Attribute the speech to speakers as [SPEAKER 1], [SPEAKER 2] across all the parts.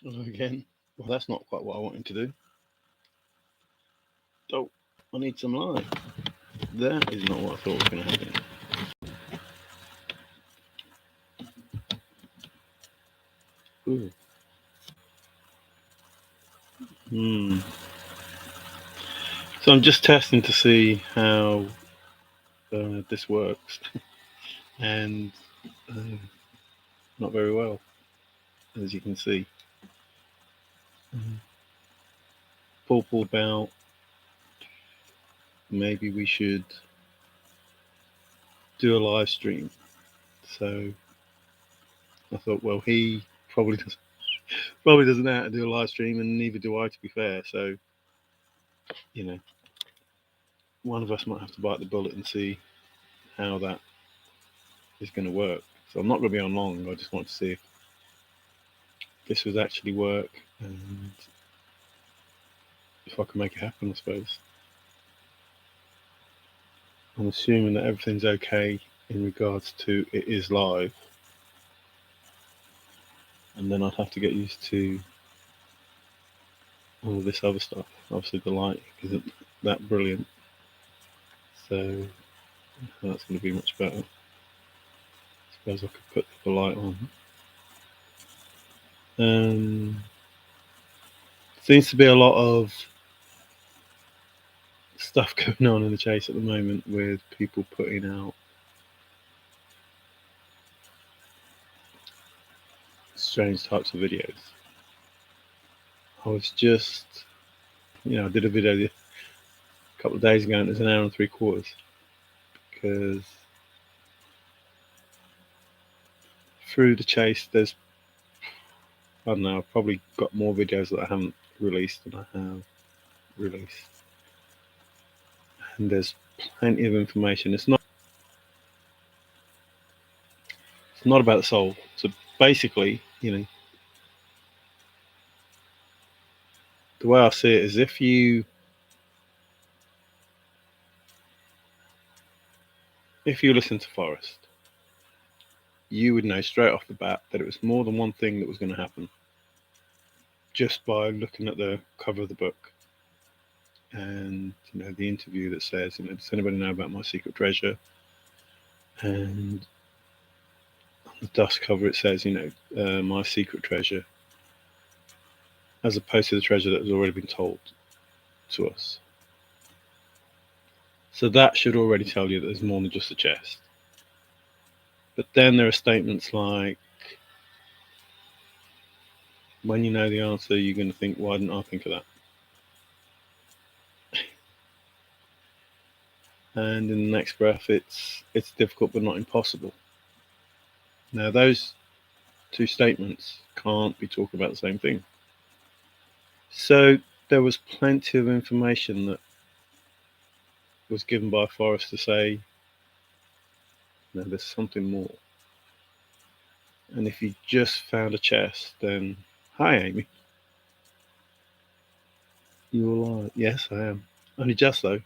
[SPEAKER 1] Again, well, that's not quite what I wanted to do. Oh, I need some light. That is not what I thought was going to happen. Ooh. Hmm. So I'm just testing to see how this works, and uh, not very well, as you can see. Paul pulled about maybe we should do a live stream. So I thought, well, he probably doesn't know how to do a live stream, and neither do I, to be fair. So you know, one of us might have to bite the bullet and see how that is going to work. So I'm not going to be on long. I just want to see if this would actually work and if I can make it happen, I suppose. I'm assuming that everything's okay in regards to it is live, and then I'd have to get used to all of this other stuff. Obviously, the light isn't that brilliant, so that's going to be much better. I suppose I could put the light on. Seems to be a lot of stuff going on in the chase at the moment with people putting out strange types of videos. I was just, I did a video a couple of days ago and it was an hour and 3/4 because through the chase, I don't know, I've probably got more videos that I haven't released than I have released. And there's plenty of information. It's not about the soul. So basically, the way I see it is if you listen to Forrest, you would know straight off the bat that it was more than one thing that was going to happen just by looking at the cover of the book and the interview that says, does anybody know about my secret treasure? And on the dust cover it says, my secret treasure, as opposed to the treasure that has already been told to us. So that should already tell you that there's more than just a chest. But then there are statements like, when you know the answer, you're going to think, why didn't I think of that? And in the next breath, it's difficult but not impossible. Now, those two statements can't be talking about the same thing. So there was plenty of information that was given by Forrest to say, no, there's something more. And if you just found a chest, then hi, Amy. You all are? Yes, I am. Only just though.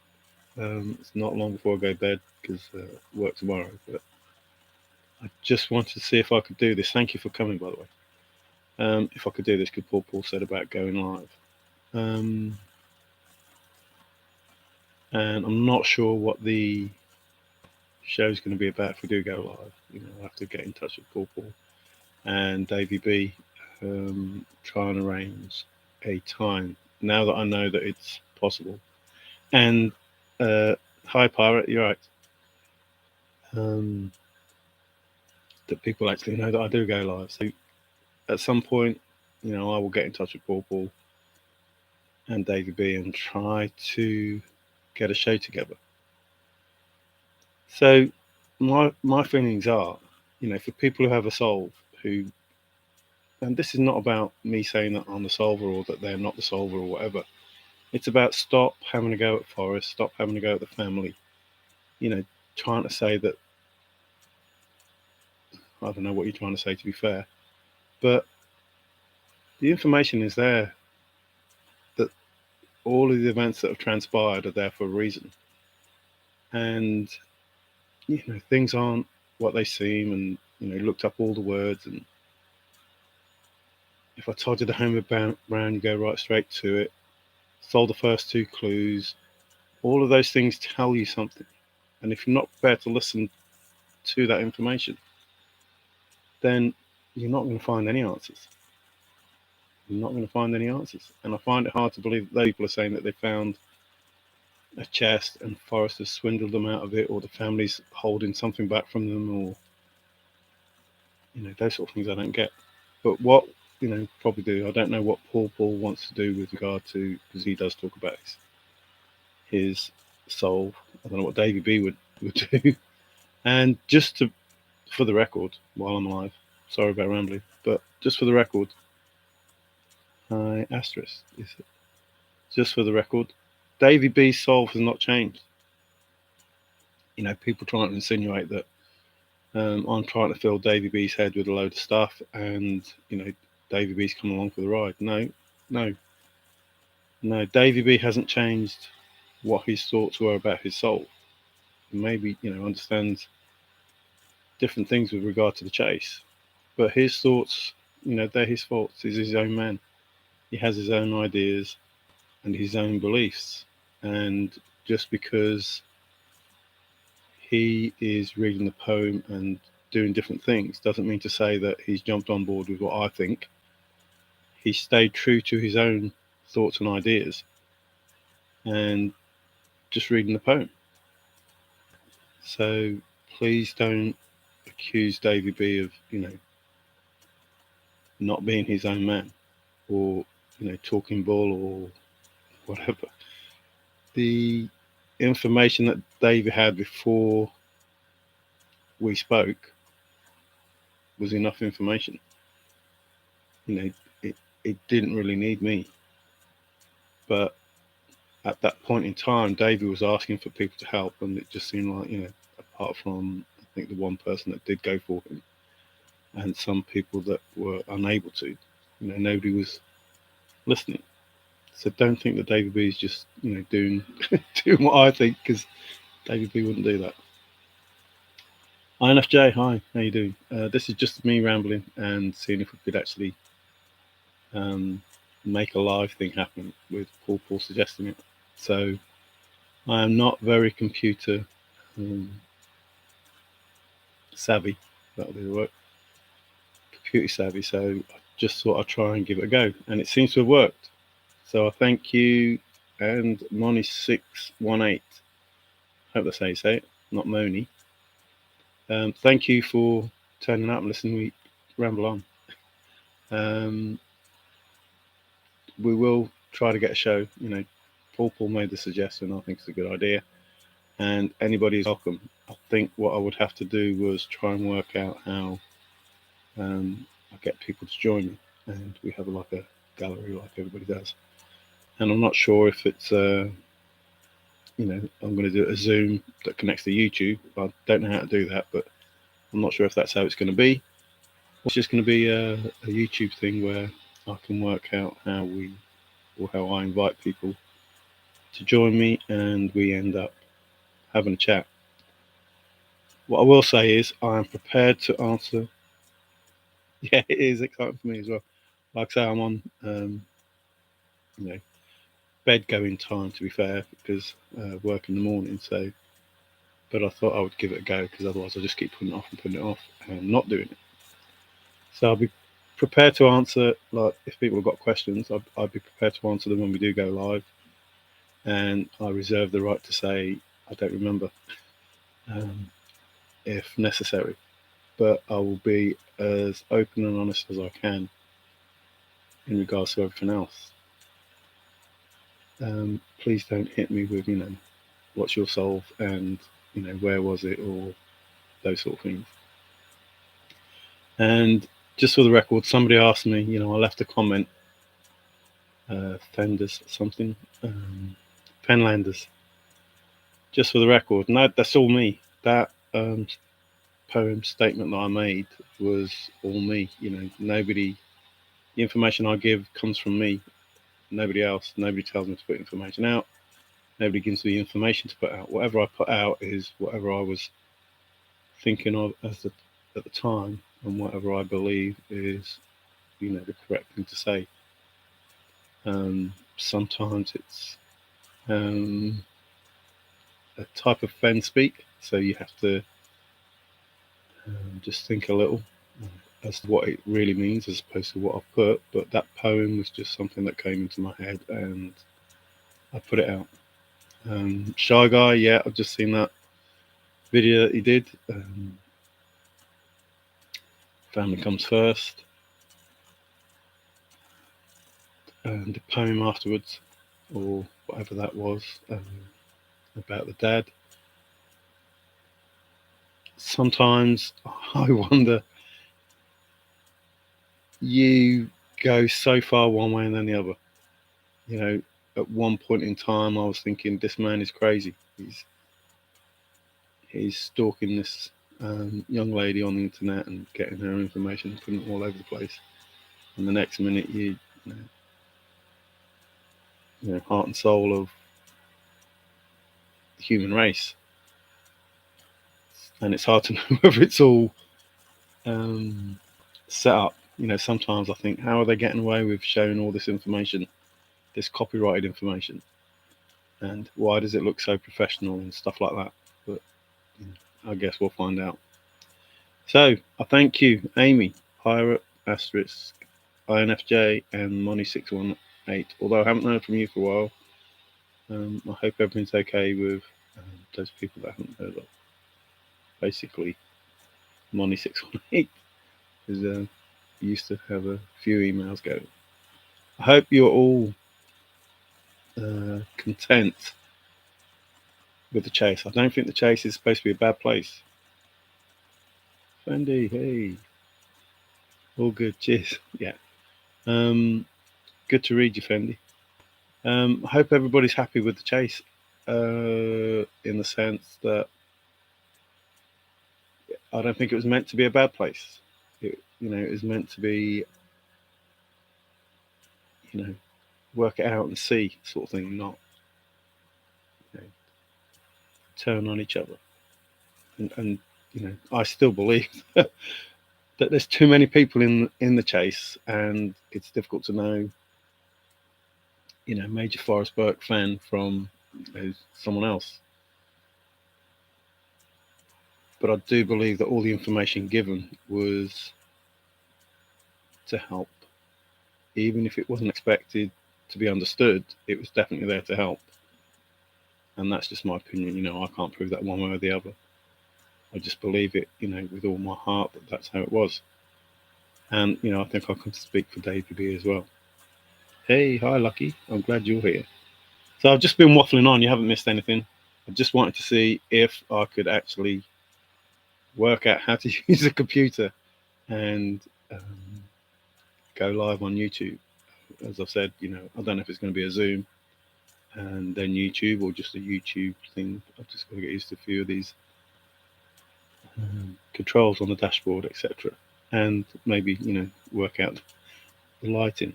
[SPEAKER 1] It's not long before I go to bed because work tomorrow. But I just wanted to see if I could do this. Thank you for coming, by the way. If I could do this, because Paul said about going live. And I'm not sure what the show's going to be about if we do go live. I'll have to get in touch with Paul and Davey B. Try and arrange a time now that I know that it's possible. And hi, Pirate, you're right. That people actually know that I do go live. So at some point, I will get in touch with Paul and David B and try to get a show together. So my feelings are, for people who have a solve, and this is not about me saying that I'm the solver or that they're not the solver or whatever. It's about stop having a go at Forrest, stop having a go at the family. Trying to say that I don't know what you're trying to say, to be fair, but the information is there that all of the events that have transpired are there for a reason, and things aren't what they seem, and looked up all the words, and If I told you the homeward round, you go right straight to it. Solve the first two clues. All of those things tell you something. And if you're not prepared to listen to that information, then you're not going to find any answers. You're not going to find any answers. And I find it hard to believe that those people are saying that they found a chest and Forrest has swindled them out of it, or the family's holding something back from them, or those sort of things I don't get. But what probably do, I don't know what Paul wants to do with regard to, because he does talk about his soul. I don't know what Davy B would do. And just for the record, while I'm alive, sorry about rambling, but just for the record, asterisk is it? Just for the record, Davy B's soul has not changed. People trying to insinuate that I'm trying to fill Davy B's head with a load of stuff, and Davy B's coming along for the ride. No. Davy B hasn't changed what his thoughts were about his soul. Maybe understands different things with regard to the chase, but his thoughts, they're his thoughts. He's his own man. He has his own ideas and his own beliefs, and just because he is reading the poem and doing different things doesn't mean to say that he's jumped on board with what I think. He stayed true to his own thoughts and ideas and just reading the poem. So please don't accuse Davy B of, not being his own man, or, talking bull or whatever. The information that Davy had before we spoke was enough information. It didn't really need me. But at that point in time, Davy was asking for people to help, and it just seemed like, apart from I think the one person that did go for him, and some people that were unable to, nobody was listening. So don't think that David B is just, doing doing what I think, because David B wouldn't do that. INFJ, hi, how you doing? This is just me rambling and seeing if we could actually make a live thing happen with Paul suggesting it. So I am not very computer savvy. That'll be the word. Computer savvy. So I just thought I'd try and give it a go, and it seems to have worked. So I thank you, and Moni618. Hope that's how you say it, not Moni. Thank you for turning up and listening. We ramble on. We will try to get a show. Paul made the suggestion. I think it's a good idea, and anybody is welcome. I think what I would have to do was try and work out how I get people to join me, and we have like a gallery like everybody does. And I'm not sure if it's I'm going to do a Zoom that connects to YouTube. I don't know how to do that, but I'm not sure if that's how it's going to be. It's just going to be a YouTube thing where I can work out how I invite people to join me, and we end up having a chat. What I will say is I am prepared to answer. Yeah, it is exciting for me as well. Like I say, I'm on bed going time, to be fair, because work in the morning. So, but I thought I would give it a go, because otherwise I'll just keep putting it off and not doing it. So I'll be prepared to answer, like if people have got questions, I'd be prepared to answer them when we do go live. And I reserve the right to say I don't remember, if necessary. But I will be as open and honest as I can in regards to everything else. Please don't hit me with, what's your solve, and, where was it, or those sort of things. And just for the record, somebody asked me, I left a comment, Fenders something, Fenlanders. Just for the record, no, that's all me. That poem statement that I made was all me. Nobody. The information I give comes from me. Nobody else. Nobody tells me to put information out. Nobody gives me information to put out. Whatever I put out is whatever I was thinking of at the time, and whatever I believe is the correct thing to say. Sometimes it's a type of Fenn speak, so you have to just think a little as to what it really means as opposed to what I've put. But that poem was just something that came into my head and I put it out. Shy Guy, yeah, I've just seen that video that he did. Family Comes First. And the poem afterwards, or whatever that was, about the dad. Sometimes I wonder, you go so far one way and then the other. At one point in time, I was thinking, this man is crazy. He's stalking this young lady on the internet and getting her information and putting it all over the place. And the next minute, heart and soul of the human race. And it's hard to know whether it's all set up. Sometimes I think, how are they getting away with showing all this information, this copyrighted information, and why does it look so professional and stuff like that? But I guess we'll find out. So I thank you, Amy, Pirate, Asterisk, INFJ, and Money618. Although I haven't heard from you for a while, I hope everything's okay with those people that I haven't heard of. Basically, Money618 is used to have a few emails going. I hope you're all content with the chase. I don't think the chase is supposed to be a bad place. Fendi, hey, all good. Cheers. Yeah. Good to read you, Fendi. I hope everybody's happy with the chase, in the sense that I don't think it was meant to be a bad place. It was meant to be, work it out and see sort of thing, not turn on each other. And I still believe that there's too many people in the chase, and it's difficult to know, Major Forrest Burke fan from someone else. But I do believe that all the information given was to help. Even if it wasn't expected to be understood, it was definitely there to help. And that's just my opinion. I can't prove that one way or the other. I just believe it, with all my heart, that that's how it was. And, I think I can speak for David B as well. Hey, hi, Lucky. I'm glad you're here. So I've just been waffling on. You haven't missed anything. I just wanted to see if I could actually work out how to use a computer and go live on YouTube. As I've said, I don't know if it's going to be a Zoom and then YouTube or just a YouTube thing. I've just got to get used to a few of these controls on the dashboard, etc. And maybe, work out the lighting.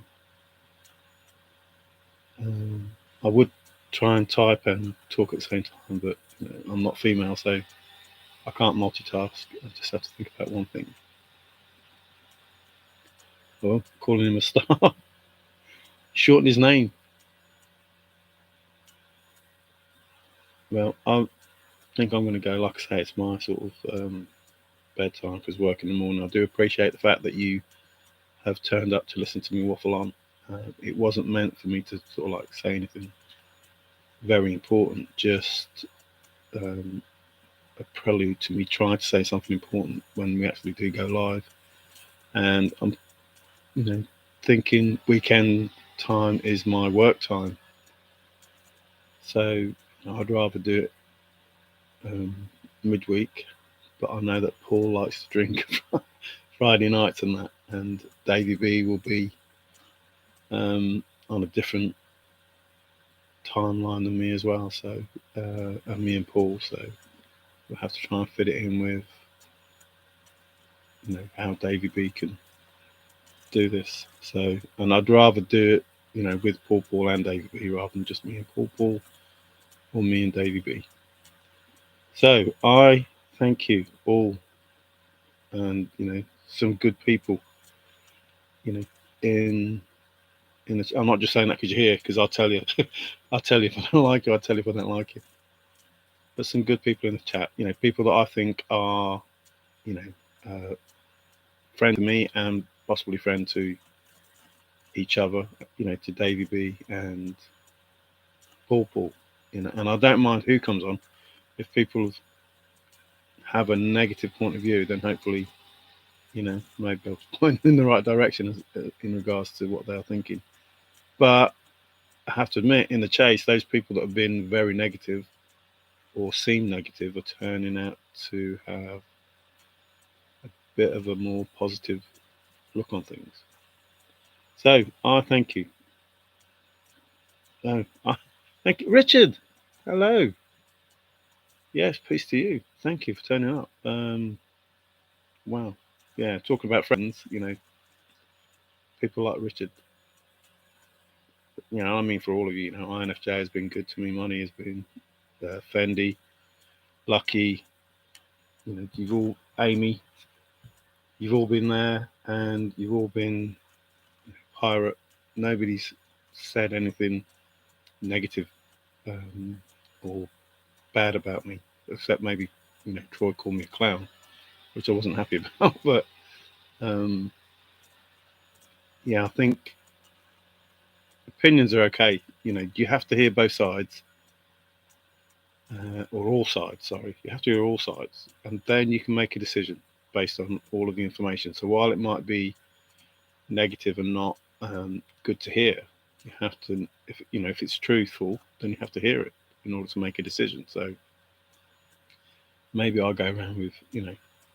[SPEAKER 1] I would try and type and talk at the same time, but I'm not female, so I can't multitask. I just have to think about one thing. Well, calling him a star. Shorten his name. Well, I think I'm going to go. Like I say, it's my sort of bedtime because work in the morning. I do appreciate the fact that you have turned up to listen to me waffle on. It wasn't meant for me to sort of like say anything very important, just a prelude to me trying to say something important when we actually do go live. And I'm, thinking weekend time is my work time. So I'd rather do it midweek, but I know that Paul likes to drink Friday nights and that, and Davey B will be on a different timeline than me as well. So, and me and Paul, so we'll have to try and fit it in with, how Davey B can do this. So, and I'd rather do it, with Paul and Davey B rather than just me and Paul, or me and Davey B. So I thank you all, and some good people you know, in the, I'm not just saying that because you're here, because I'll tell you, I'll tell you if I don't like you, I'll tell you if I don't like you. But some good people in the chat, people that I think are, you know, friend to me and possibly friend to each other, to Davy B and Paul, and I don't mind who comes on. If people have a negative point of view, then hopefully, maybe I'll point in the right direction in regards to what they're thinking. But I have to admit, in the chase, those people that have been very negative or seem negative are turning out to have a bit of a more positive look on things. So I thank you. Thank you, Richard. Hello. Yes, peace to you. Thank you for turning up. Wow. Yeah, talking about friends, people like Richard. I mean, for all of you, INFJ has been good to me. Money has been Fendi, Lucky. You've all Amy. You've all been there, and you've all been pirate. Nobody's said anything negative or bad about me, except maybe Troy called me a clown, which I wasn't happy about. But um, yeah, I think opinions are okay. You have to hear both sides, or all sides. Sorry, you have to hear all sides, and then you can make a decision based on all of the information. So while it might be negative and not good to hear, you have to, if it's truthful, then you have to hear it in order to make a decision. So maybe I'll go around with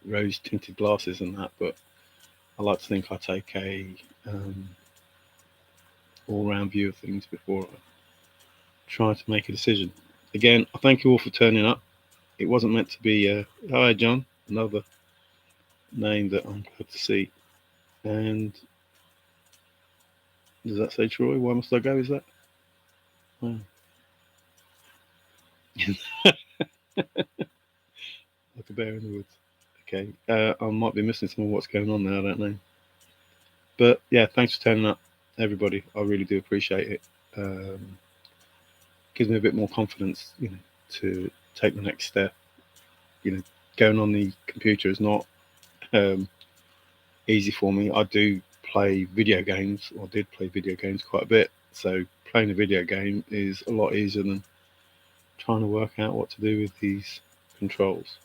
[SPEAKER 1] rose tinted glasses and that, but I like to think I take a all round view of things before I try to make a decision. Again, I thank you all for turning up. It wasn't meant to be hi John, another name that I'm glad to see. And does that say Troy? Why must I go? Is that? Oh. Like a bear in the woods. Okay, I might be missing some of what's going on there. I don't know. But yeah, thanks for turning up, everybody. I really do appreciate it. Gives me a bit more confidence, to take the next step. Going on the computer is not easy for me. I do play video games, or did play video games quite a bit. So playing a video game is a lot easier than trying to work out what to do with these controls.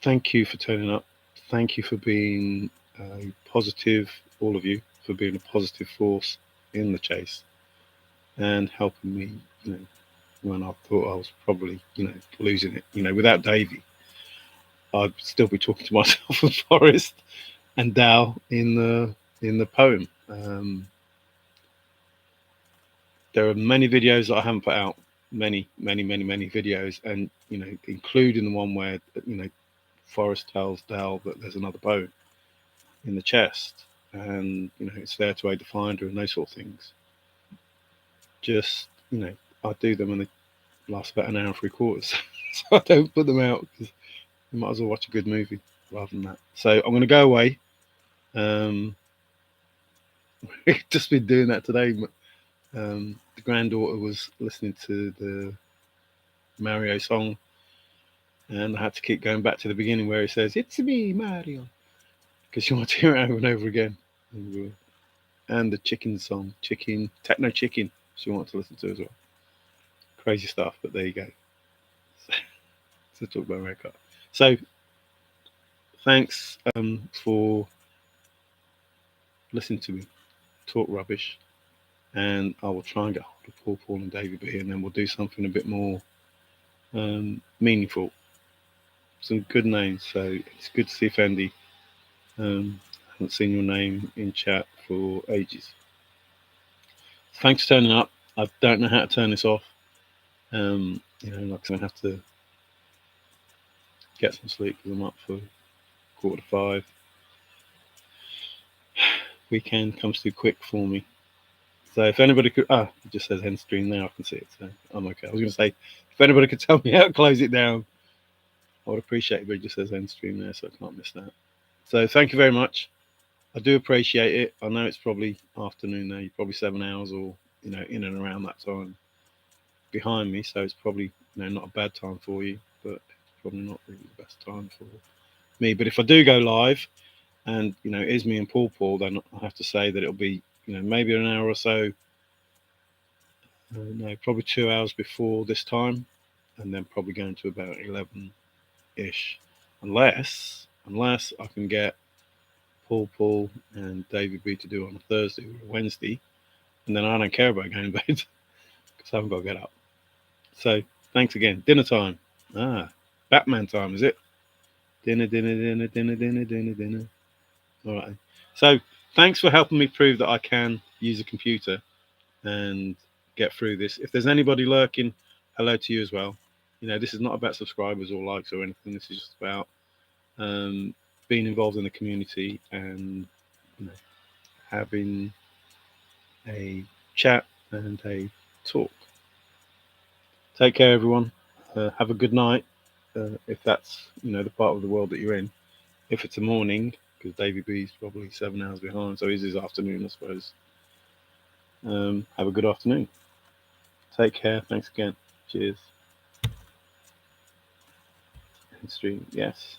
[SPEAKER 1] Thank you for turning up. Thank you for being positive, all of you, for being a positive force in the chase and helping me, when I thought I was probably, losing it. Without Davey, I'd still be talking to myself and Forrest and Dal in the poem. There are many videos that I haven't put out, many videos, and including the one where Forrest tells Dal that there's another poem in the chest, and it's there to aid the finder and those sort of things. Just I do them and they last about an hour and 3/4, so I don't put them out because you might as well watch a good movie rather than that. So I'm going to go away. Just been doing that today. The granddaughter was listening to the Mario song, and I had to keep going back to the beginning where it says "It's me, Mario," because she wants to hear it over and over again. And the chicken song, techno chicken, she wants to listen to as well. Crazy stuff, but there you go. So talk about Mario Kart. So thanks for listening to me talk rubbish, and I will try and get hold of Paul, and David B, and then we'll do something a bit more meaningful. Some good names. So it's good to see Fendi. Haven't seen your name in chat for ages. Thanks for turning up. I don't know how to turn this off. Like I'm gonna have to get some sleep because I'm up for 4:45. Weekend comes too quick for me. So if anybody could, it just says end stream now. I can see it, so I'm okay. I was going to say, if anybody could tell me how to close it down, I would appreciate it. But it just says end stream there, so I can't miss that. So thank you very much. I do appreciate it. I know it's probably afternoon now. You're probably 7 hours or in and around that time behind me, so it's probably not a bad time for you, but it's probably not really the best time for me. But if I do go live, and it is me and Paul, then I have to say that it'll be maybe an hour or so, no, probably 2 hours before this time, and then probably going to about 11 ish, unless I can get Paul and David B to do it on a Thursday or a Wednesday, and then I don't care about going to bed because I haven't got to get up. So thanks again. Dinner time. Batman time, is it? Dinner. All right. So thanks for helping me prove that I can use a computer and get through this. If there's anybody lurking, hello to you as well. This is not about subscribers or likes or anything. This is just about being involved in the community and having a chat and a talk. Take care, everyone. Have a good night, if that's the part of the world that you're in. If it's a morning, because Davy B's probably 7 hours behind, so it's his afternoon, I suppose. Have a good afternoon. Take care. Thanks again. Cheers. End stream. Yes.